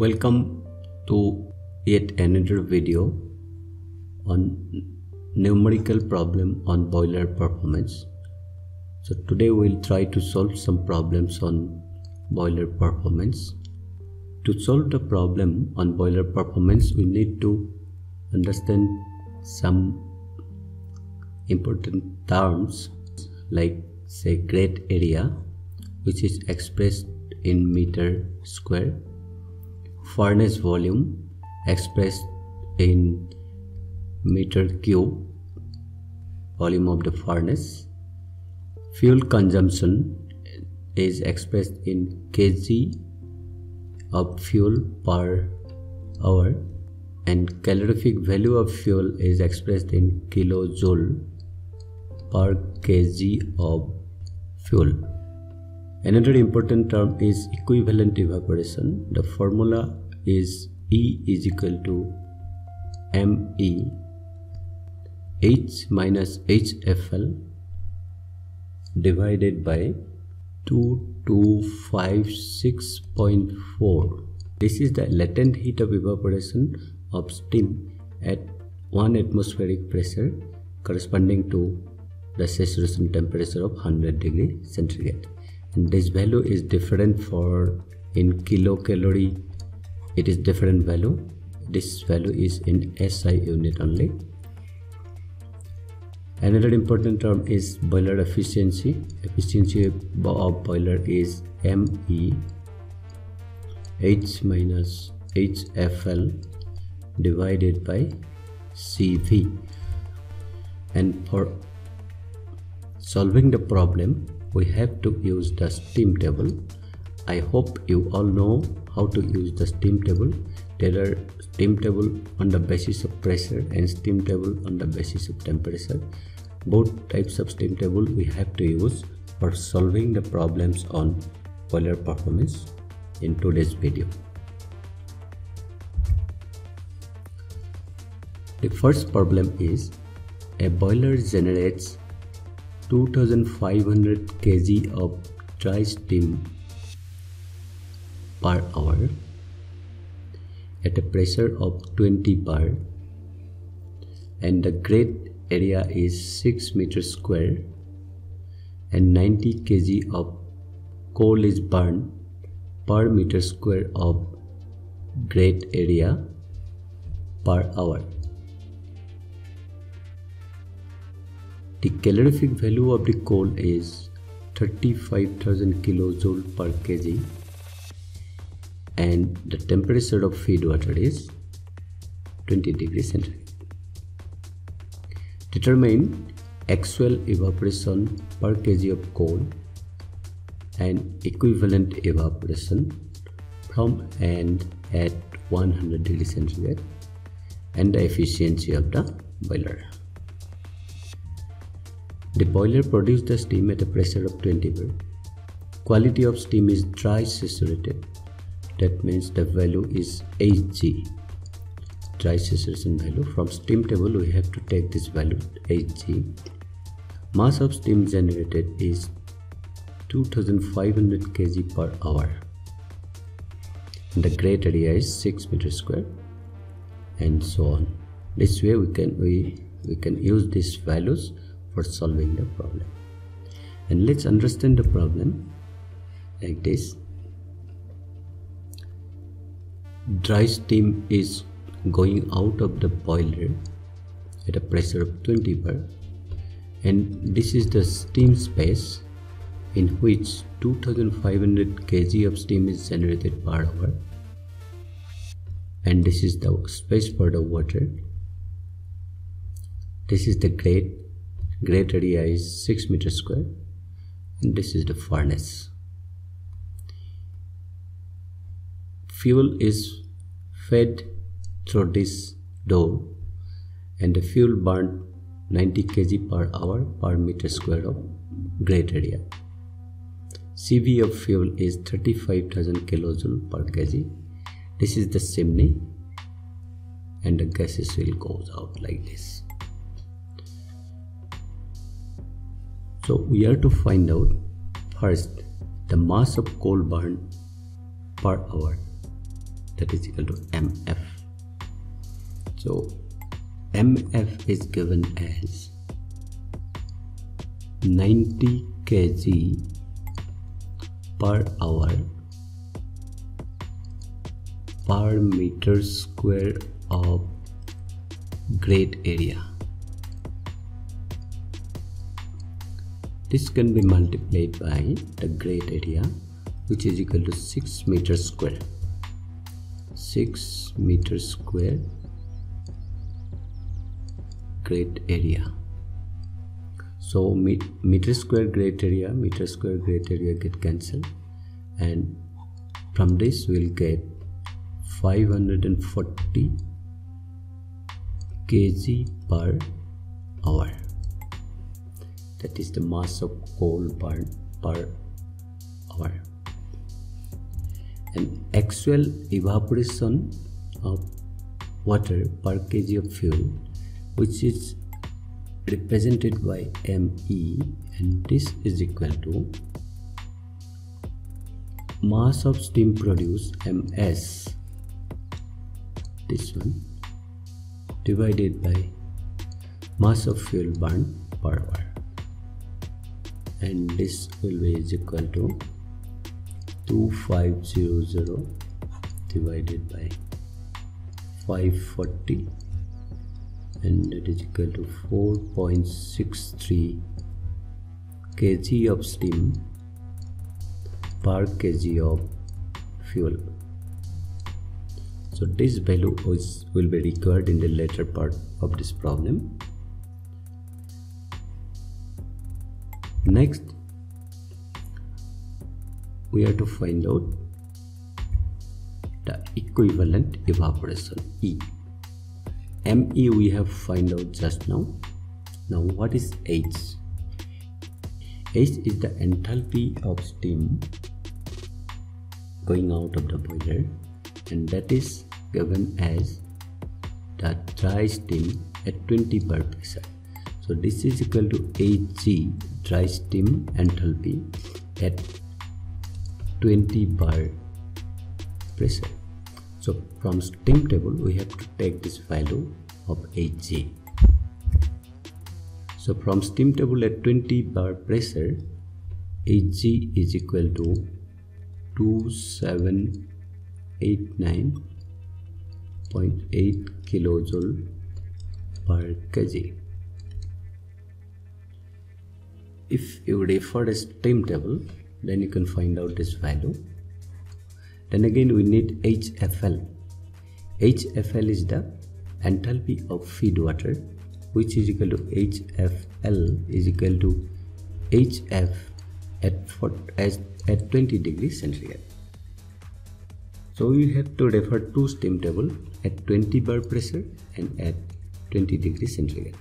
Welcome to yet another video on numerical problem on boiler performance. So today we'll try to solve some problems on boiler performance. To solve the problem on boiler performance, we need to understand some important terms like say grate area, which is expressed in meter square, furnace volume expressed in meter cube, volume of the furnace, fuel consumption is expressed in kg of fuel per hour, and calorific value of fuel is expressed in kilojoule per kg of fuel. Another important term is equivalent evaporation. The formula is E is equal to ME H minus HFL divided by 2256.4. This is the latent heat of evaporation of steam at 1 atmospheric pressure corresponding to the saturation temperature of 100 degree centigrade. And this value is different for in kilocalorie. It is different value. This value is in SI unit only. Another important term is boiler efficiency. Efficiency of boiler is ME H minus HFL divided by CV. And for solving the problem, we have to use the steam table. I hope you all know how to use the steam table. There are steam table on the basis of pressure and steam table on the basis of temperature. Both types of steam table we have to use for solving the problems on boiler performance in today's video. The first problem is a boiler generates 2500 kg of dry steam per hour at a pressure of 20 bar, and the grate area is 6 meters square, and 90 kg of coal is burned per meter square of grate area per hour. The calorific value of the coal is 35,000 kilojoule per kg, and the temperature of feed water is 20 degrees centigrade. Determine actual evaporation per kg of coal and equivalent evaporation from and at 100 degrees centigrade, and the efficiency of the boiler. The boiler produces the steam at a pressure of 20 bar. Quality of steam is dry saturated. That means the value is Hg. Dry saturation value. From steam table we have to take this value Hg. Mass of steam generated is 2500 kg per hour. And the grate area is 6 meters square, and so on. This way we can use these values for solving the problem. And let's understand the problem like this. Dry steam is going out of the boiler at a pressure of 20 bar, and this is the steam space in which 2500 kg of steam is generated per hour, and this is the space for the water. This is the grate area is 6 meters square, and this is the furnace. Fuel is fed through this door, and the fuel burned 90 kg per hour per meter square of grate area. CV of fuel is 35,000 kilojoule per kg. This is the chimney, and the gases will goes out like this. So we have to find out first the mass of coal burned per hour. that is equal to mf. So mf is given as 90 kg per hour per meter square of grade area. This can be multiplied by the grade area, which is equal to 6 meters square. 6 meters square grade area. So meter square grade area get cancelled, and from this we'll get 540 kg per hour. That is the mass of coal burned per hour. And actual evaporation of water per kg of fuel, which is represented by ME, and this is equal to mass of steam produced, MS, this one, divided by mass of fuel burned per hour, and this will be is equal to 2500 divided by 540, and that is equal to 4.63 kg of steam per kg of fuel. So this value will be required in the later part of this problem. Next, we have to find out the equivalent evaporation, E. ME we have find out just now. Now what is H? H is the enthalpy of steam going out of the boiler, and that is given as the dry steam at 20 bar pressure. So this is equal to Hg, dry steam enthalpy at 20 bar pressure. So from steam table we have to take this value of Hg. So from steam table at 20 bar pressure, Hg is equal to 2789.8 kilojoule per kg. If you refer a steam table, then you can find out this value. Then again we need HFL. HFL is the enthalpy of feed water, which is equal to HFL is equal to HF at 20 degrees centigrade. So we have to refer to steam table at 20 bar pressure and at 20 degrees centigrade.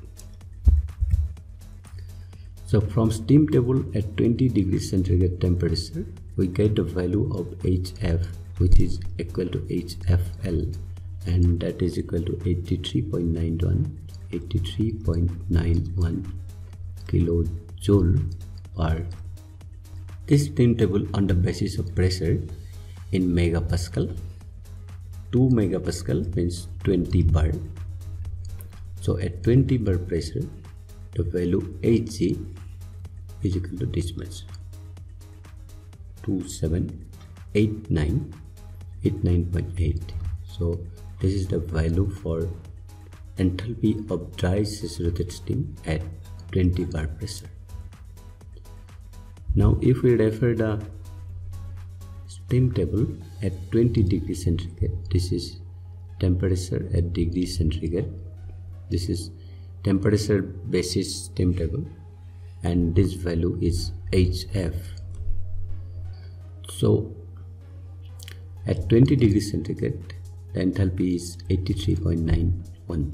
So from steam table at 20 degrees centigrade temperature, we get the value of HF, which is equal to HFL, and that is equal to 83.91 kilojoule per. This steam table on the basis of pressure in megapascal. 2 megapascal means 20 bar. So at 20 bar pressure, the value Hg is equal to this much, 2789.8. So this is the value for enthalpy of dry saturated steam at 20 bar pressure. Now if we refer the steam table at 20 degrees centigrade, this is temperature at degrees centigrade, this is temperature basis steam table, and this value is HF. So at 20 degrees centigrade, the enthalpy is 83.91,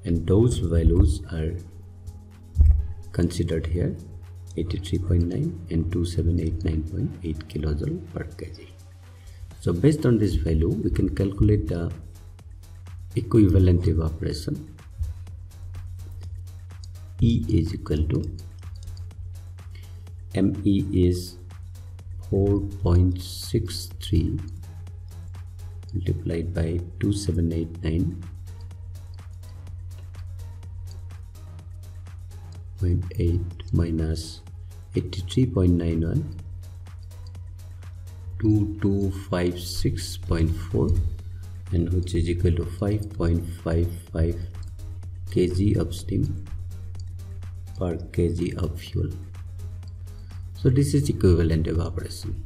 and those values are considered here, 83.9 and 2789.8 kilojoule per kg. So based on this value, we can calculate the equivalent evaporation. E is equal to, ME is 4.63 multiplied by 2789.8 minus 83.91 2256.4, and which is equal to 5.55 kg of steam per kg of fuel. So this is equivalent evaporation.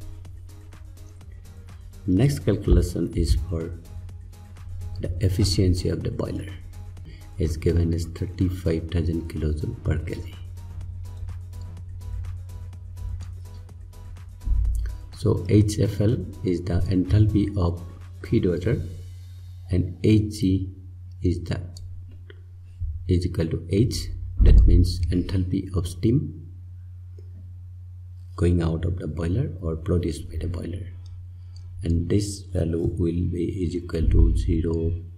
Next calculation is for the efficiency of the boiler. Is given as 35,000 kilojoule per kg. So HFL is the enthalpy of feed water, and Hg is equal to H, that means enthalpy of steam going out of the boiler or produced by the boiler, and this value will be equal to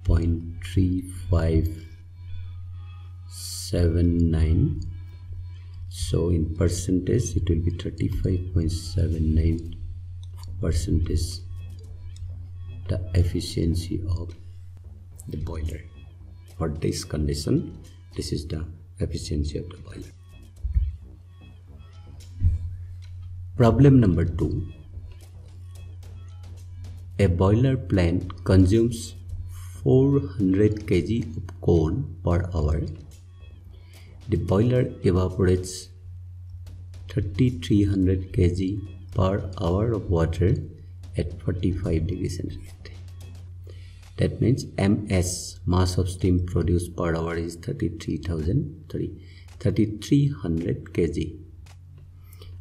0.3579. So in percentage it will be 35.79% the efficiency of the boiler. For this condition, this is the efficiency of the boiler. Problem number 2. A boiler plant consumes 400 kg of coal per hour. The boiler evaporates 3300 kg per hour of water at 45 degrees centigrade. That means MS, mass of steam produced per hour, is 3300 kg,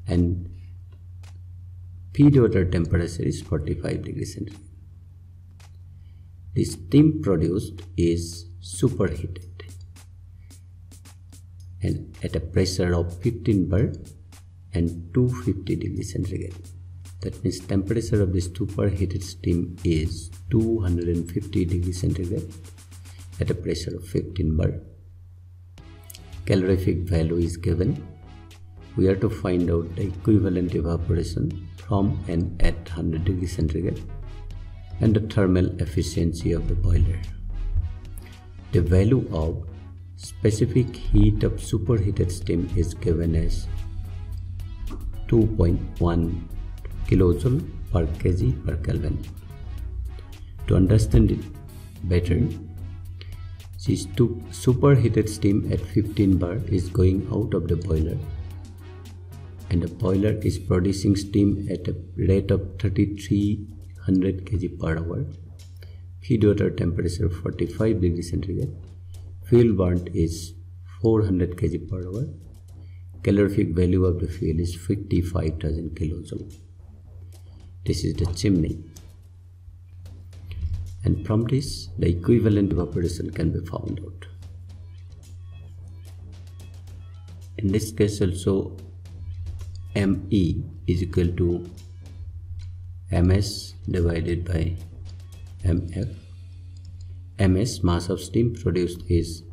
and feed water temperature is 45 degrees centigrade. The steam produced is superheated and at a pressure of 15 bar and 250 degrees centigrade. That means temperature of this superheated steam is 250 degrees centigrade at a pressure of 15 bar. Calorific value is given. We have to find out the equivalent evaporation from and at 100 degrees centigrade and the thermal efficiency of the boiler. The value of specific heat of superheated steam is given as 2.1 kilojoule per kg per Kelvin. To understand it better, this superheated steam at 15 bar is going out of the boiler, and the boiler is producing steam at a rate of 3300 kg per hour. Feed water temperature 45 degrees centigrade. Fuel burnt is 400 kg per hour. Calorific value of the fuel is 55,000 kilojoule. This is the chimney, and from this the equivalent evaporation can be found out. In this case also, ME is equal to MS divided by MF. MS, mass of steam produced, is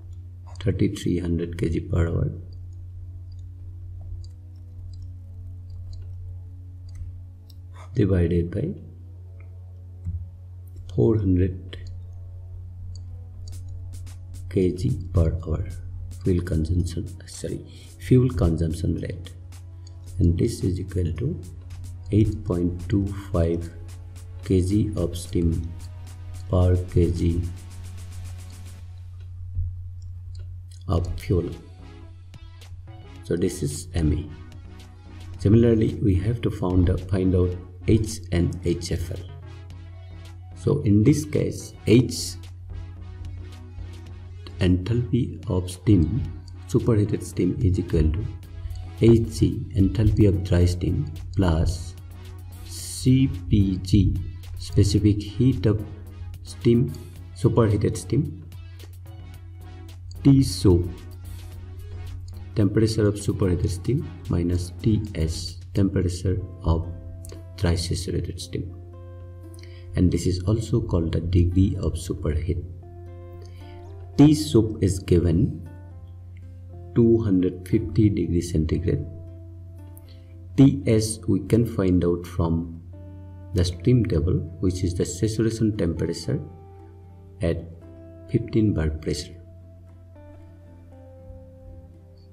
3300 kg per hour, divided by 400 kg per hour fuel consumption rate, and this is equal to 8.25 kg of steam per kg of fuel. So this is ME. Similarly, we have to find out H and HFL. So in this case, H, enthalpy of steam, superheated steam, is equal to Hg, enthalpy of dry steam, plus CPG, specific heat of steam, superheated steam, T SOP, temperature of superheated steam, minus TS, temperature of dry saturated steam, and this is also called the degree of superheat. T SOP is given 250 degrees centigrade. TS we can find out from the steam table, which is the saturation temperature at 15 bar pressure.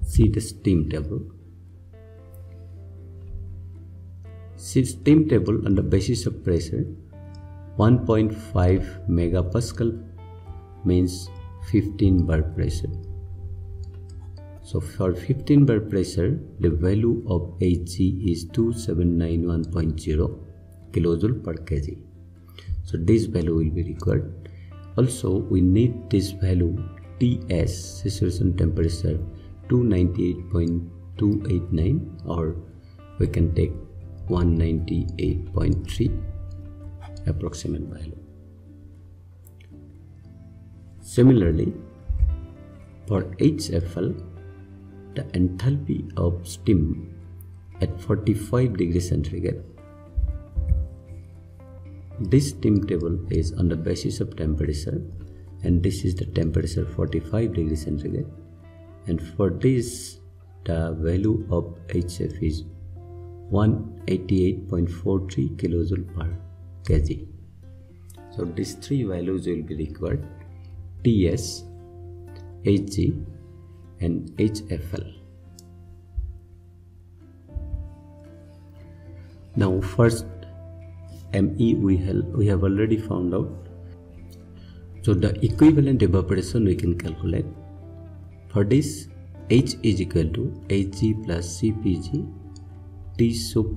See the steam table. See steam table on the basis of pressure 1.5 megapascal means 15 bar pressure. So for 15 bar pressure, the value of Hg is 2791.0 kilojoule per kg. So this value will be required. Also, we need this value Ts, saturation temperature 298.289, or we can take 198.3 approximate value. Similarly, for HFL, the enthalpy of steam at 45 degrees centigrade. This steam table is on the basis of temperature, and this is the temperature 45 degrees centigrade, and for this the value of HF is 188.43 kilojoule per kg. So these three values will be required: Ts, Hg and HFL. Now first ME we have already found out. So the equivalent evaporation we can calculate. For this, H is equal to Hg plus Cpg T sub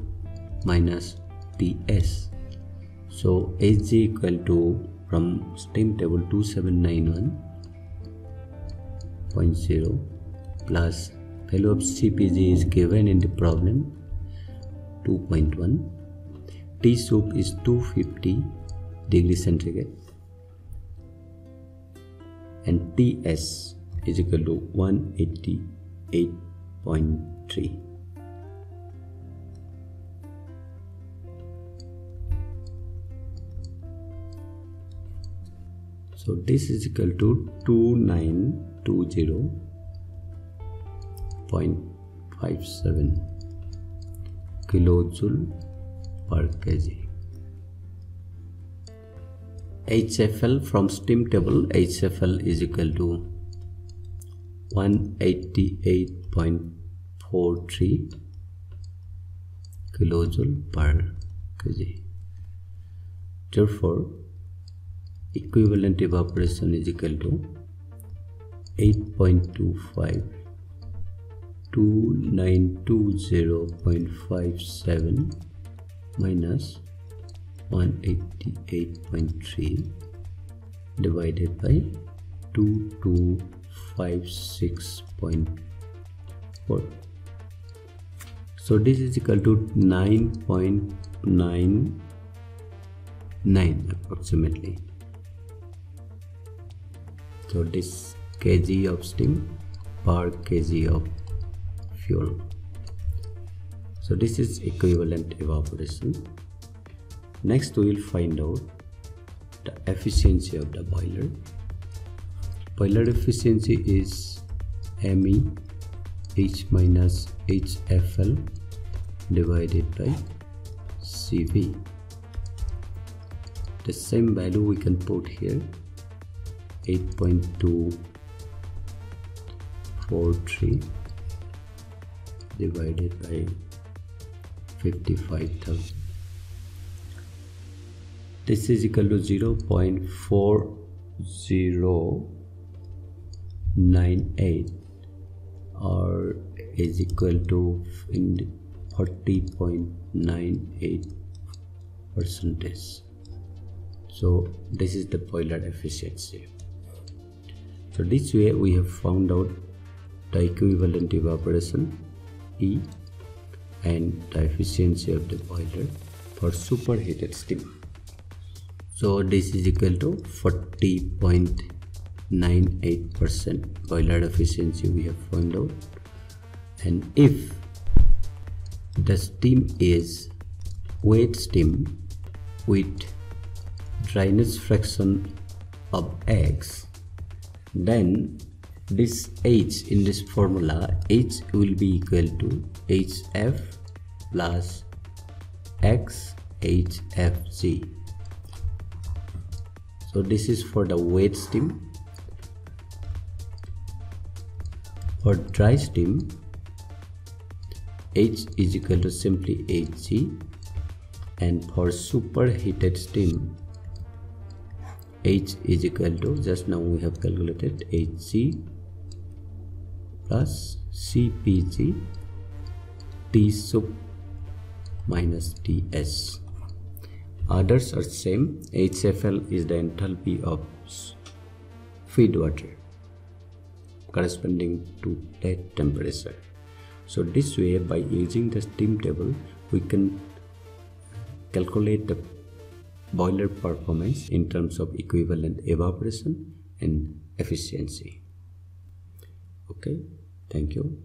minus Ts. So Hg equal to, from steam table, 2791.0 plus value of Cpg is given in the problem 2.1. T sub is 250 degrees centigrade and Ts is equal to 188.3. So this is equal to 2920.57 kilojoule per kg. HFL from steam table, HFL is equal to 188.43 kilojoule per kg. Therefore, equivalent evaporation is equal to 8.25 2920.57 minus 188.3 divided by 2256.4. So this is equal to 9.99 approximately. So this kg of steam per kg of fuel. So this is equivalent evaporation. Next we will find out the efficiency of the boiler. Boiler efficiency is ME H minus HFL divided by CV. The same value we can put here, 8.243 divided by 55,000. This is equal to 0.4098 or is equal to 40.98%. So this is the boiler efficiency. So this way we have found out the equivalent evaporation E and the efficiency of the boiler for superheated steam. So this is equal to 40.98% boiler efficiency we have found out. And if the steam is wet steam with dryness fraction of X, then this H in this formula, H will be equal to HF plus X HFG. So this is for the wet steam. For dry steam, H is equal to simply Hg, and for superheated steam, H is equal to, just now we have calculated, Hg plus Cpg T sup minus Ts. Others are same. HFL is the enthalpy of feed water corresponding to that temperature. So this way, by using the steam table, we can calculate the boiler performance in terms of equivalent evaporation and efficiency. Okay, thank you.